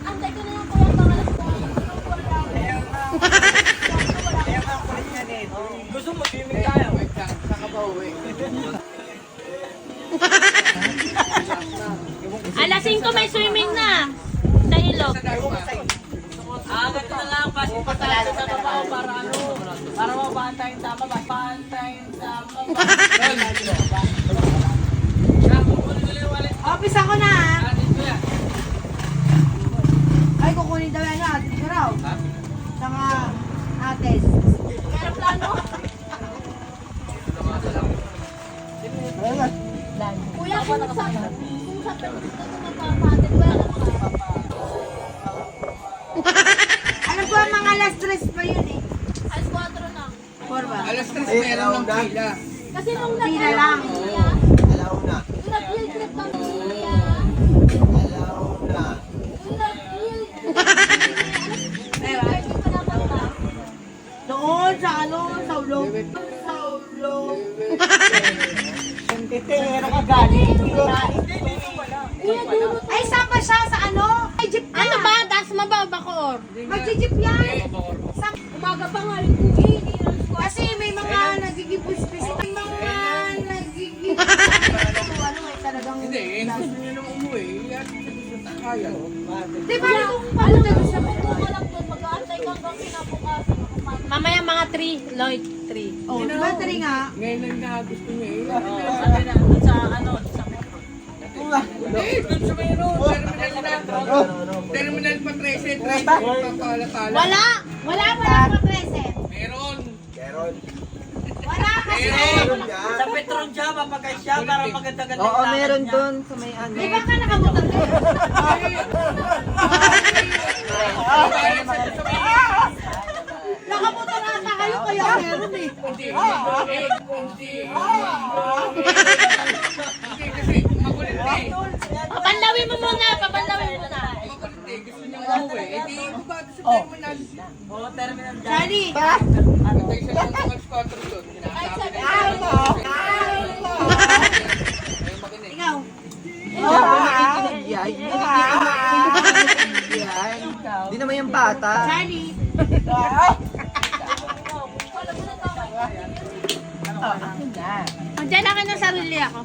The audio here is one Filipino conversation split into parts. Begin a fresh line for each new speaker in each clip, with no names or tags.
Antay ko na lang kuya ang mga alas 4.
Gusto mo, swimming tayo.
Alas 5 may swimming na. Sa ilog.
Ganito na lang, basta patalasan sa babaw para ano, para mabantayin tama, bantayin tama.
Office ako na ha. Ay, kukunin daw yan na. Atin ko raw. Saka ates.
Pero plano. Kuya, kung sa pagpapatin, wala ka
Alam ko ang mga alas 3 pa yun eh.
alas 4 na.
4 ba?
Alas 3 meron ng pila.
Kasi nung
Pila lang.
Alauna.
Yung nag-field trip kami kuya.
Alauna.
Yung nag-field trip.
Diba? Doon sa ano, sa ulong. Sa ulong.
Pero ka galing.
Kuya, dulo.
Ay, saan ba siya? Sa ano? Ay, jeep na.
Ano ba? Das mababakor.
Mag-jeep yan. Sa,
Umaga pa nga rin kuya. Hindi lang ko.
kasi may mga nagigipus-pis. May mga nagigipus-pis. Ano eh, talagang...
Hindi, gusto niyo nang umuwi. Kaya.
Di ba kung
Alam
paano
mo,
tayo
sa
sa...
puto ka lang doon. Mag-aantay ka hanggang kinabukasan.
Mamaya mga 3, Lloyd, 3.
Oh, di ba 3 nga?
Ngayon lang na gusto niyo eh.
Sabi na, sa ano, sa metro.
Hindi, doon sa mayroon. Terminal pa 13. Papala-pala.
Wala pa 13.
Meron.
Wala kasi.
Meron.
Sa Petron siya, mapagay siya para maganda-ganda
Oo,
yung lakad
meron
niya.
doon sa may ano.
Di ba ka nakabutan din? Nakabutan ata kayo kaya meron eh.
Hindi. Hindi kasi makulit eh.
Papanlawin mo muna. Papanlawin mo na.
Makulit eh. Gusto niyo umuwi. Eh di bumaba sa terminal.
Oo, terminal dyan.
Charlie.
Antay siya lang sa alas 4 doon. Sinasabi na
Ay,
makinig.
ikaw.
Nakikinig yan. Hindi naman yung bata.
Charlie.
Andiyan akin ng sarili ako.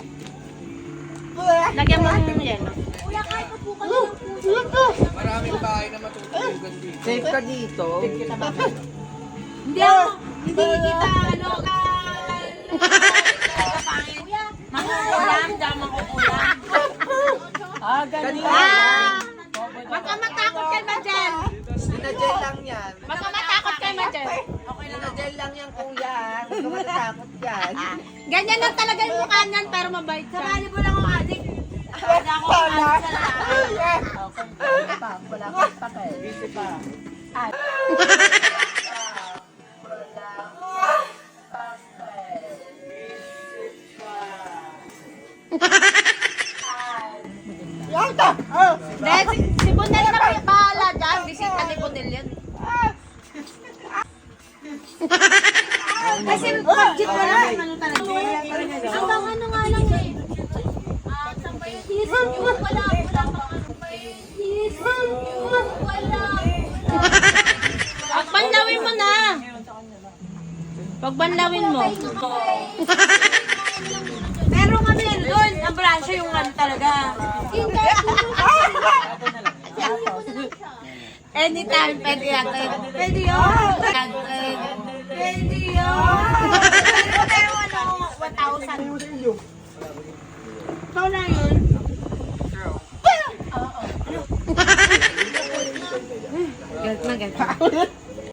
Lagyan mo ng yelo.
Kuya, kahit po kayo ng puso.
Maraming bahay na matutulugan dito.
Safe ka dito.
Hindi ako. Hindi kita ano ka.
Kuya,
Mga ulam, damang ulam.
Kanina.
Magkamatakot kay Majel.
Sinadyan lang yan.
Magkamatakot kay Majel.
Sinadyan lang yan, kuya. Huwag ka matatakot yan.
Ganyan lang talaga yung mukha niyan, pero mabait siya.
Sabali mo lang ang adik. Wala ako ang adik sa lahat.
Wala kang pakay. Busy pa.
Si Bunel na bahala dyan. Bisita ni Bunel yan.
Kasi pag-jeep mo lang. Ano talaga?
hanggang ano nga lang eh. Season yung wala pa ano pa eh. Season yung wala.
Pagbanlawin mo na. Pagbanlawin mo.
Meron kami doon. Ang branch yung ano talaga.
Hindi.
Anytime, pwede yan.
Pwede yun. Pwede yun. Pero ano, 1,000. Ikaw na yun.
Galit na galit.